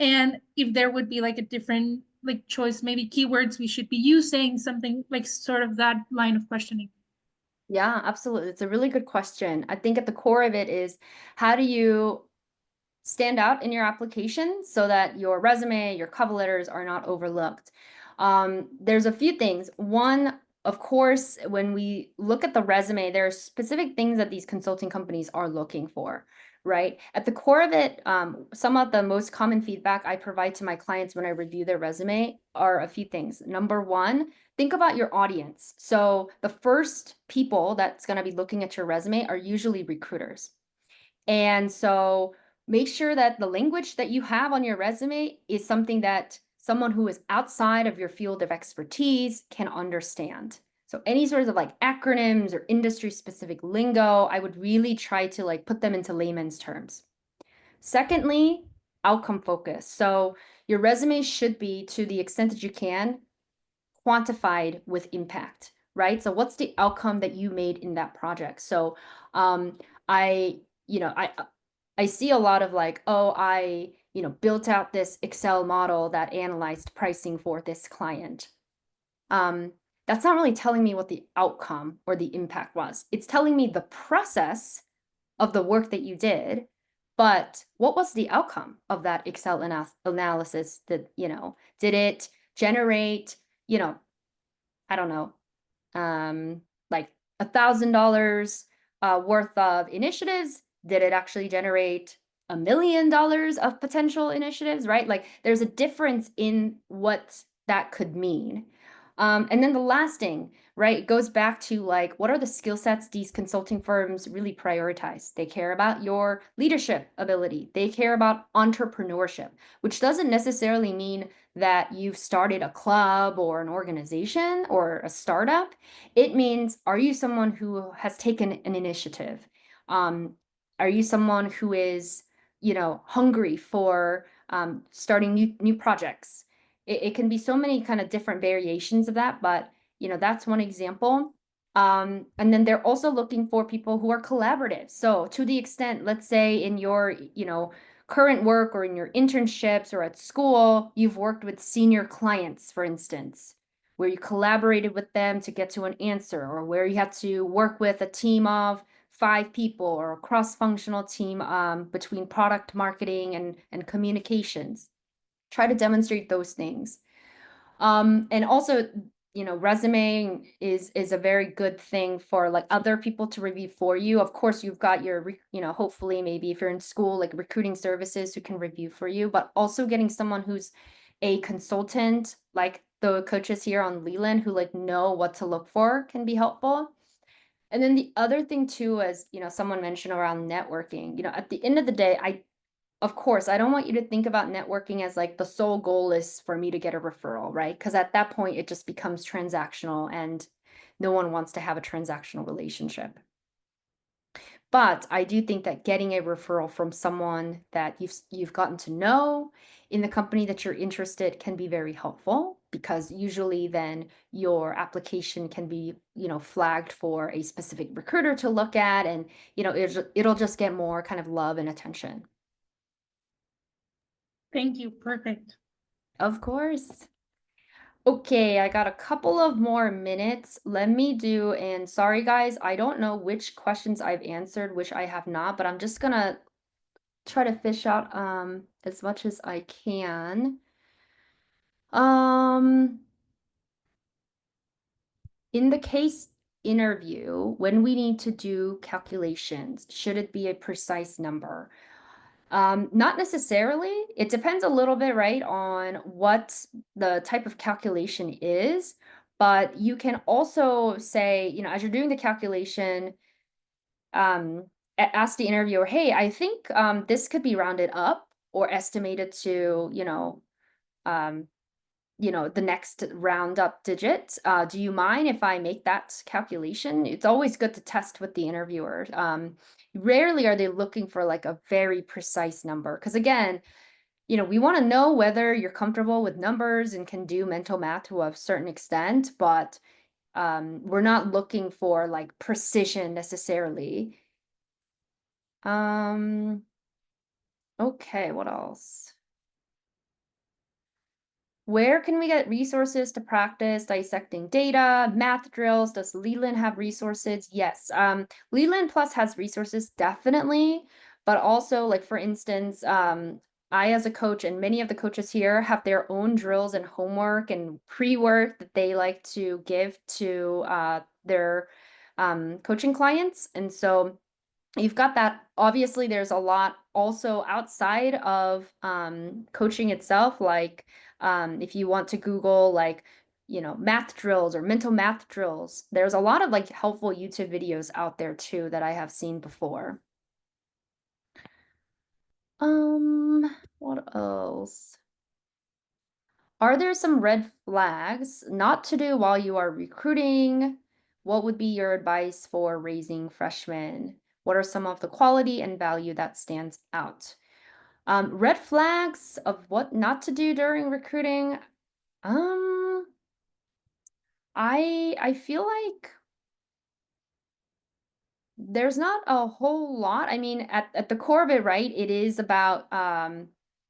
And if there would be like a different like choice, maybe keywords we should be using, something like sort of that line of questioning. Yeah, absolutely. It's a really good question. I think at the core of it is, how do you stand out in your application so that your resume, your cover letters are not overlooked? There's a few things. One, of course, when we look at the resume, there are specific things that these consulting companies are looking for, right? At the core of it, some of the most common feedback I provide to my clients when I review their resume are a few things. Number one, think about your audience. So the first people that's going to be looking at your resume are usually recruiters. And so make sure that the language that you have on your resume is something that someone who is outside of your field of expertise can understand. So any sort of like acronyms or industry specific lingo, I would really try to like put them into layman's terms. Secondly, outcome focus. So your resume should be, to the extent that you can, quantified with impact, right? So what's the outcome that you made in that project? So I, you know, I see a lot of like, oh, I, built out this Excel model that analyzed pricing for this client. That's not really telling me what the outcome or the impact was. It's telling me the process of the work that you did, but what was the outcome of that Excel analysis? That, did it generate, I don't know, like $1,000 worth of initiatives? Did it actually generate $1 million of potential initiatives, right? Like there's a difference in what that could mean. And then the last thing, right, it goes back to like, what are the skill sets these consulting firms really prioritize? They care about your leadership ability. They care about entrepreneurship, which doesn't necessarily mean that you've started a club or an organization or a startup. It means, are you someone who has taken an initiative? Are you someone who is, hungry for starting new projects? It can be so many kind of different variations of that, but that's one example. And then they're also looking for people who are collaborative. So to the extent, let's say in your, current work or in your internships or at school, you've worked with senior clients, for instance, where you collaborated with them to get to an answer, or where you had to work with a team of 5 people or a cross-functional team between product marketing and communications. Try to demonstrate those things. And also, resume is a very good thing for like other people to review for you. Of course, you've got your, hopefully maybe if you're in school, like recruiting services who can review for you, but also getting someone who's a consultant, like the coaches here on Leland who like know what to look for can be helpful. And then the other thing too, as someone mentioned around networking, at the end of the day, of course, I don't want you to think about networking as like the sole goal is for me to get a referral, right? Because at that point, it just becomes transactional and no one wants to have a transactional relationship. But I do think that getting a referral from someone that you've gotten to know in the company that you're interested can be very helpful, because usually then your application can be, flagged for a specific recruiter to look at, and, it'll just get more kind of love and attention. Thank you. Perfect. Of course. Okay, I got a couple of more minutes. Let me do, and sorry guys, I don't know which questions I've answered, which I have not, but I'm just gonna try to fish out as much as I can. In the case interview, when we need to do calculations, should it be a precise number? Not necessarily. It depends a little bit, right, on what the type of calculation is. But you can also say, as you're doing the calculation, ask the interviewer, hey, I think this could be rounded up or estimated to, the next round up digit. Do you mind if I make that calculation? It's always good to test with the interviewer. Rarely are they looking for like a very precise number, because again, we want to know whether you're comfortable with numbers and can do mental math to a certain extent, but we're not looking for like precision necessarily. Okay, what else? Where can we get resources to practice dissecting data, math drills? Does Leland have resources? Yes. Leland Plus has resources, definitely. But also, like, for instance, I, as a coach, and many of the coaches here have their own drills and homework and pre-work that they like to give to their coaching clients. And so you've got that. Obviously, there's a lot also outside of coaching itself. Like if you want to Google like, math drills or mental math drills, there's a lot of like helpful YouTube videos out there too that I have seen before. What else? Are there some red flags not to do while you are recruiting? What would be your advice for raising freshmen? What are some of the quality and value that stands out? Red flags of what not to do during recruiting. Um, I feel like there's not a whole lot. I mean, at the core of it, right, it is about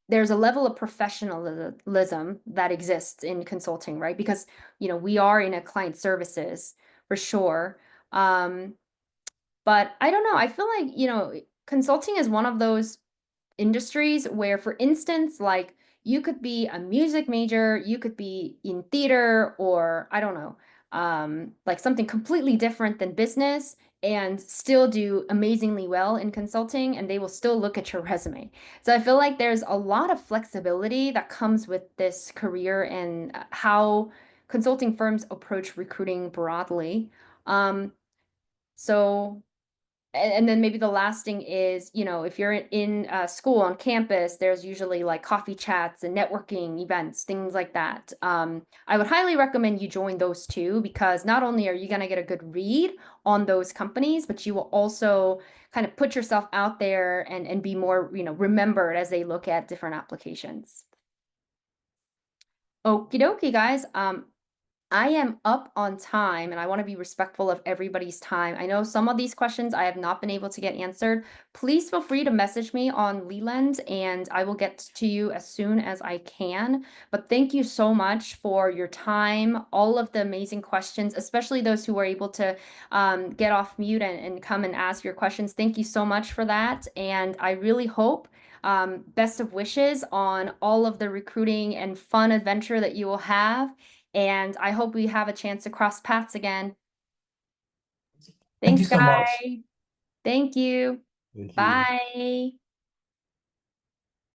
there's a level of professionalism that exists in consulting, right? Because, we are in a client services for sure. But I don't know. I feel like, consulting is one of those industries where, for instance, like you could be a music major, you could be in theater, or I don't know, like something completely different than business and still do amazingly well in consulting, and they will still look at your resume. So I feel like there's a lot of flexibility that comes with this career and how consulting firms approach recruiting broadly. So and then maybe the last thing is, if you're in school on campus, there's usually like coffee chats and networking events, things like that. I would highly recommend you join those too, because not only are you going to get a good read on those companies, but you will also kind of put yourself out there and be more, remembered as they look at different applications. Okie dokie, guys. I am up on time and I want to be respectful of everybody's time. I know some of these questions I have not been able to get answered. Please feel free to message me on Leland and I will get to you as soon as I can. But thank you so much for your time, all of the amazing questions, especially those who were able to get off mute and come and ask your questions. Thank you so much for that. And I really hope best of wishes on all of the recruiting and fun adventure that you will have. And I hope we have a chance to cross paths again. Thank you Thanks, so much. guys. Thank you. Thank you. Bye.